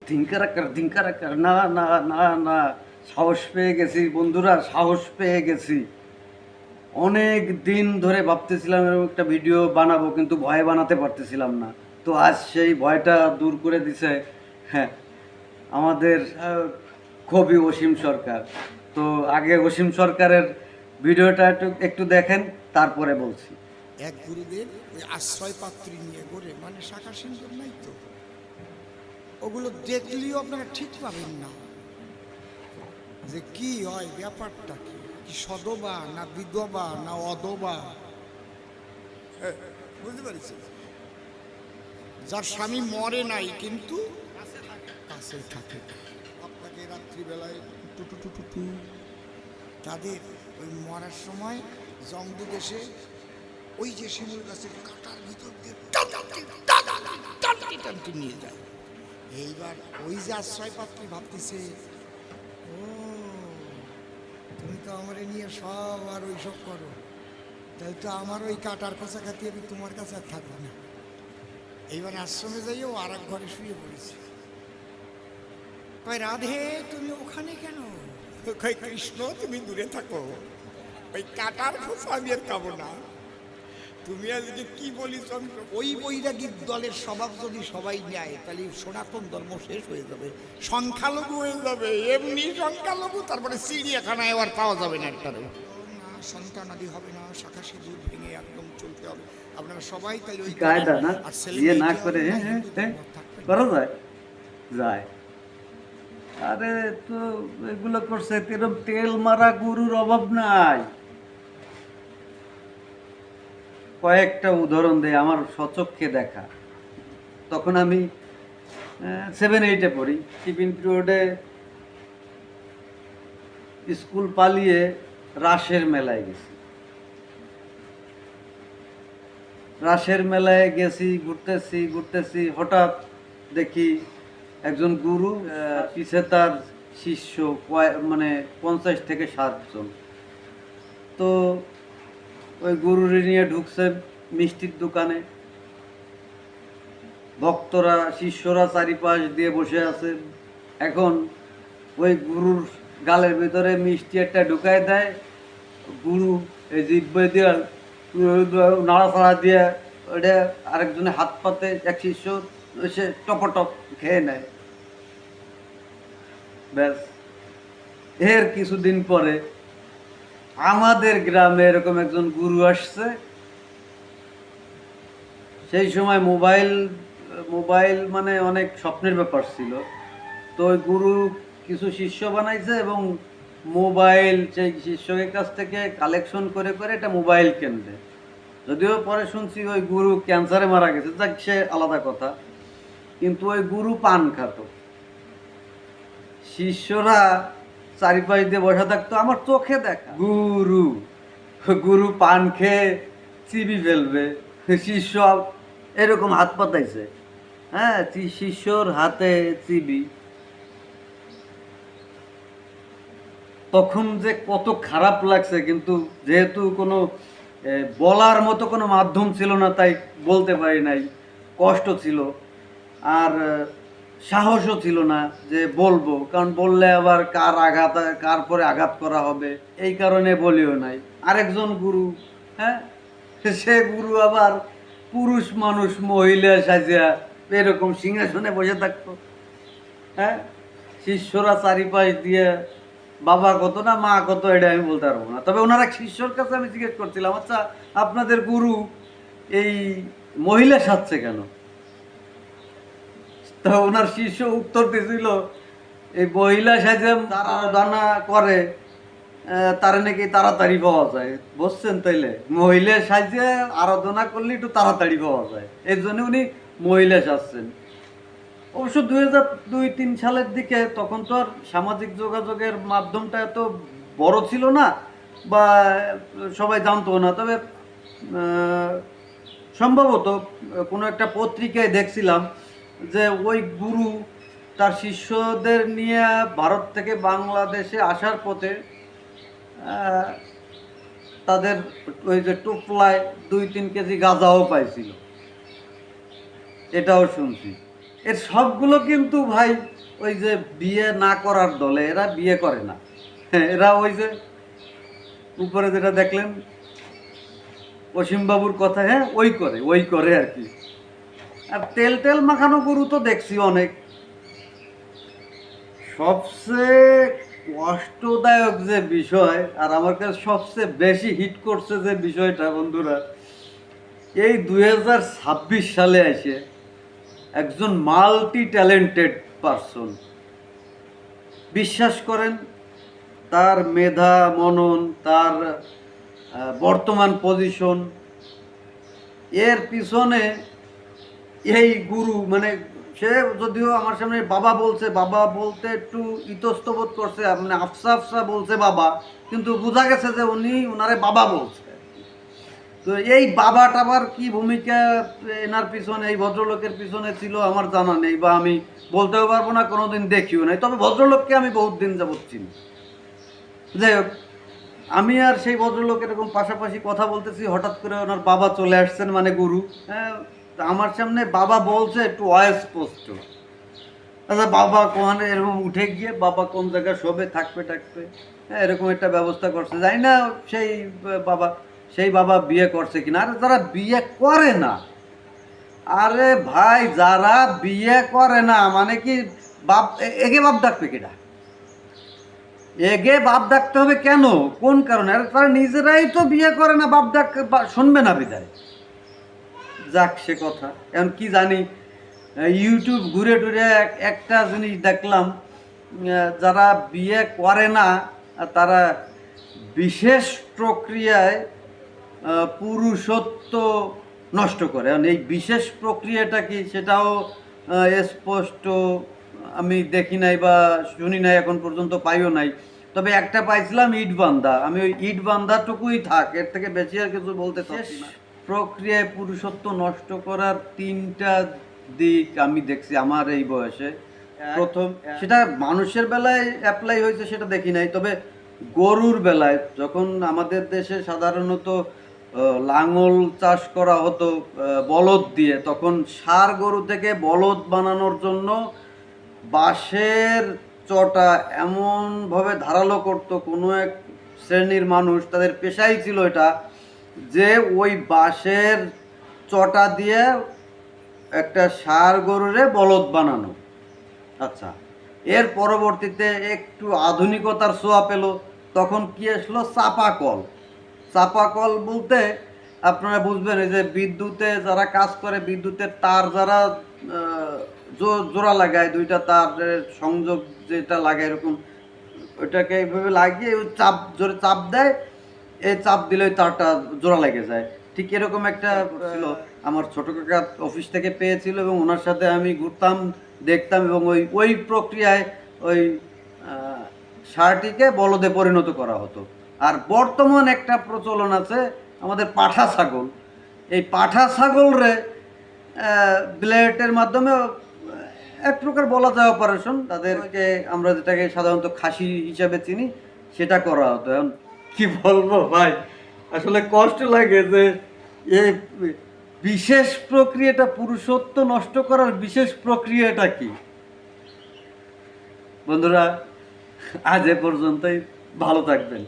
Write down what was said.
ধিঙ্কারাক্কার না না না না, সাহস পেয়ে গেছি বন্ধুরা, সাহস পেয়ে গেছি। অনেক দিন ধরে ভাবতেছিলাম এরকম একটা ভিডিও বানাবো, কিন্তু ভয়ে বানাতে পারতেছিলাম না। তো আজ সেই ভয়টা দূর করে দিছে, হ্যাঁ, আমাদের কবি অসীম সরকার। তো আগে অসীম সরকারের ভিডিওটা একটু একটু দেখেন, তারপরে বলছি। এক গুরুদেব ওই আশ্রয় পাত্রী নিয়ে গড়ে মানে শাখা সিন্দুর নাই তো, ওগুলো দেখলেও আপনারা ঠিক পাবেন না যে কি হয়, ব্যাপারটা কি, কি সদবা না বিধবা না অদবা। বুঝতে পারছি, যার স্বামী মরে নাই কিন্তু কাছে থাকে, আপনাকে রাত্রিবেলায় টুটু টুটু টু, তাদের ওই মরার সময় জংদু দেশে ওই যে শিমুল গাছের কাটার ভিতর দিয়ে টানতে নিয়ে যায়। এইবার ওই যে আশ্রয় পাত্রী ভাবতেছে, ও তুমি তো আমার নিয়ে সব আর ওই সব করো, তাই তো আমার ওই কাটার খোঁচা খাতি আমি তোমার কাছে আর থাকবো না। এইবার আশ্রমে যাইও আর এক ঘরে শুয়ে পড়েছে। কয় রাধে তুমি ওখানে কেন? কয় কৃষ্ণ তুমি দূরে থাকো, ওই কাটার খোঁচা আমি আর খাবো না। তুমি আজকে কি বলিস, ওই বৈরাগীর দলের স্বভাব যদি সবাই নেয় তাহলে সনাতন ধর্ম শেষ হয়ে যাবে, সংখ্যালঘু হয়ে যাবে, এমনি সংখ্যালঘু, তারপরে চিড়িয়াখানায় আর পাওয়া যাবে না একটারও না, সন্তান আদি হবে না, শাখা সিঁদুর ভেঙে একদম চলতে হবে। আপনারা সবাই তাহলে ওই কায়দা না ইয়ে না করে করা যায় যায়। আরে তো এগুলো করছে, এরকম তেল মারা গুরুর অভাব নাই। কয়েকটা উদাহরণ দেয় আমার স্বচক্ষে দেখা। তখন আমি 7-8-এ পড়ি, টিফিন পিরিয়ডে স্কুল পালিয়ে রাসের মেলায় গেছি। রাসের মেলায় গেছি, ঘুরতেছি ঘুরতেছি, হঠাৎ দেখি একজন গুরু, পিছে তার শিষ্য মানে 50 থেকে 60 জন। তো ওই গুরুরে নিয়ে ঢুকছে মিষ্টির দোকানে, ভক্তরা শিষ্যরা চারিপাশ দিয়ে বসে আছে। এখন ওই গুরুর গালের ভিতরে মিষ্টি একটা ঢুকাই দেয়, গুরু এই জিব্বে দিয়ে নাড়াচাড়া দিয়ে ওটা আরেকজনে হাত পাতে, এক শিষ্য সে টপটপ খেয়ে নেয়। ব্যাস, এর কিছুদিন পরে আমাদের গ্রামে এরকম একজন গুরু আসছে। সেই সময় মোবাইল মানে অনেক স্বপ্নের ব্যাপার ছিল। তো ওই গুরু কিছু শিষ্য বানাইছে এবং মোবাইল সেই শিষ্যের কাছ থেকে কালেকশন করে করে এটা মোবাইল কেনবে। যদিও পরে শুনছি ওই গুরু ক্যান্সারে মারা গেছে, যাক সে আলাদা কথা। কিন্তু ওই গুরু পান খাত, শিষ্যরা চারিপাশ দিয়ে বসা থাকতো, আমার চোখে দেখা গুরু গুরু পান খেয়ে চিবি ফেলবে, শিষ্য এরকম হাত পাতাইছে, হ্যাঁ, শিষ্যর হাতে চিবি। তখন যে কত খারাপ লাগছে, কিন্তু যেহেতু কোনো বলার মতো কোনো মাধ্যম ছিল না, তাই বলতে পারি নাই। কষ্ট ছিল, আর সাহসও ছিল না যে বলবো, কারণ বললে আবার কার পরে আঘাত করা হবে, এই কারণে বলিও নাই। আরেকজন গুরু, হ্যাঁ, সে গুরু আবার পুরুষ মানুষ, মহিলা সাজিয়া এরকম সিংহাসনে বসে থাকতো, হ্যাঁ, শিষ্যরা চারিপাশ দিয়ে, বাবা কত না মা কত এটা আমি বলতে পারবো না। তবে ওনার এক শিষ্যর কাছে আমি জিজ্ঞেস করছিলাম, আচ্ছা আপনাদের গুরু এই মহিলা সাজছে কেন? তো ওনার শিষ্য উত্তর দিয়েছিল, এই মহিলা সাজে তারা দানা করে, তারা নাকি তাড়াতাড়ি পাওয়া যায়। বুঝছেন? তাইলে মহিলা সাজে আরাধনা করলে একটু তাড়াতাড়ি পাওয়া যায়, এই জন্য উনি মহিলা সাজছেন। অবশ্য 2002-3 সালের দিকে তখন তো আর সামাজিক যোগাযোগের মাধ্যমটা এত বড় ছিল না, বা সবাই জানতো না। তবে সম্ভবত কোনো একটা পত্রিকায় দেখছিলাম যে ওই গুরু তার শিষ্যদের নিয়ে ভারত থেকে বাংলাদেশে আসার পথে তাদের ওই যে টোপলায় 2-3 কেজি গাঁজাও পাইছিল, এটাও শুনছি। এর সবগুলো কিন্তু ভাই ওই যে বিয়ে না করার দলে, এরা বিয়ে করে না। হ্যাঁ, এরা ওই যে উপরে যেটা দেখলেন অসীমবাবুর কথা, হ্যাঁ ওই করে আর কি। আর তেল তেল মাখানো গরু তো দেখছি অনেক। সবচেয়ে কষ্টদায়ক যে বিষয়, আর আমার কাছে সবচেয়ে বেশি হিট করছে যে বিষয়টা বন্ধুরা, এই 2026 সালে এসে একজন মাল্টি ট্যালেন্টেড পারসন, বিশ্বাস করেন তার মেধা মনন, তার বর্তমান পজিশন, এর পিছনে এই গুরু মানে সে যদিও আমার সামনে বাবা বলছে, বাবা বলতে একটু ইতস্তবোধ করছে, মানে আফসা আফসা বলছে বাবা, কিন্তু বোঝা গেছে যে উনি ওনারে বাবা বলছে। তো এই বাবা টাবার কি ভূমিকা এনার পিছনে, এই ভদ্রলোকের পিছনে ছিল আমার জানা নেই, বা আমি বলতেও পারবো না, কোনোদিন দেখিও নাই। তবে ভদ্রলোককে আমি বহুত দিন যাবত চিনি। যাই হোক, আমি আর সেই ভদ্রলোক এরকম পাশাপাশি কথা বলতেছি, হঠাৎ করে ওনার বাবা চলে আসছেন, মানে গুরু। হ্যাঁ, আমার সামনে বাবা বলছে একটু অস্পষ্ট। আচ্ছা বাবা কোহানে এরকম উঠে গিয়ে বাবা কোন জায়গায় শোবে থাকবে টাকবে, হ্যাঁ এরকম একটা ব্যবস্থা করছে। জানি না সেই বাবা বিয়ে করছে কিনা। আরে যারা বিয়ে করে না, আরে ভাই যারা বিয়ে করে না মানে কি বাপ এগে বাপ ডাকবে কিনা? এগে বাপ ডাকতে হবে কেন, কোন কারণে? আরে তারা নিজেরাই তো বিয়ে করে না, বাপ ডাক শুনবে না বিদায়। যাক সে কথা। এখন কি জানি, ইউটিউব ঘুরে টুরে একটা জিনিস দেখলাম, যারা বিয়ে করে না তারা বিশেষ প্রক্রিয়ায় পুরুষত্ব নষ্ট করে। এখন এই বিশেষ প্রক্রিয়াটা কি সেটাও স্পষ্ট আমি দেখি নাই বা শুনি নাই, এখন পর্যন্ত পাইও নাই। তবে একটা পাইছিলাম ইট বান্ধা, আমি ওই ইট বান্ধাটুকুই থাক, এর থেকে বেশি আর কিছু বলতে চাচ্ছি না। প্রক্রিয়ায় পুরুষত্ব নষ্ট করার 3টা দিক আমি দেখছি আমার এই বয়সে। প্রথম, সেটা মানুষের বেলায় অ্যাপ্লাই হয়েছে সেটা দেখি নাই, তবে গরুর বেলায় যখন আমাদের দেশে সাধারণত লাঙল চাষ করা হতো বলদ দিয়ে, তখন ষাঁড় গরু থেকে বলদ বানানোর জন্য বাঁশের চটা এমনভাবে ধারালো করতো কোনো এক শ্রেণীর মানুষ, তাদের পেশাই ছিল এটা, যে ওই বাঁশের চটা দিয়ে একটা ষাঁড় গরুরে বলদ বানানো। আচ্ছা, এর পরবর্তীতে একটু আধুনিকতার ছোঁয়া পেল, তখন কি আসলো? চাপা কল। চাপা কল বলতে আপনারা বুঝবেন, এই যে বিদ্যুতে যারা কাজ করে, বিদ্যুতের তার যারা জোড়া লাগায়, 2টা তারের সংযোগ যেটা লাগায় এরকম, ওইটাকে এইভাবে লাগিয়ে চাপ, জোরে চাপ দেয়, এই চাপ দিলে তারটা জোড়া লেগে যায়। ঠিক এরকম একটা ছিল, আমার ছোট কাকা অফিস থেকে পেয়েছিল, এবং ওনার সাথে আমি ঘুরতাম, দেখতাম, এবং ওই প্রক্রিয়ায় ওই ষাঁড়টিকে বলদে পরিণত করা হতো। আর বর্তমান একটা প্রচলন আছে আমাদের পাঠা ছাগল। এই পাঠা ছাগলরে ব্লেডের মাধ্যমে এক প্রকার বলা যায় অপারেশন, তাদেরকে আমরা যেটাকে সাধারণত খাসি হিসাবে চিনি সেটা করা হতো। এখন কি বলবো ভাই, আসলে কষ্ট লাগে যে এই বিশেষ প্রক্রিয়াটা, পুরুষত্ব নষ্ট করার বিশেষ প্রক্রিয়াটা কি। বন্ধুরা, আজ এ পর্যন্তই, ভালো থাকবেন।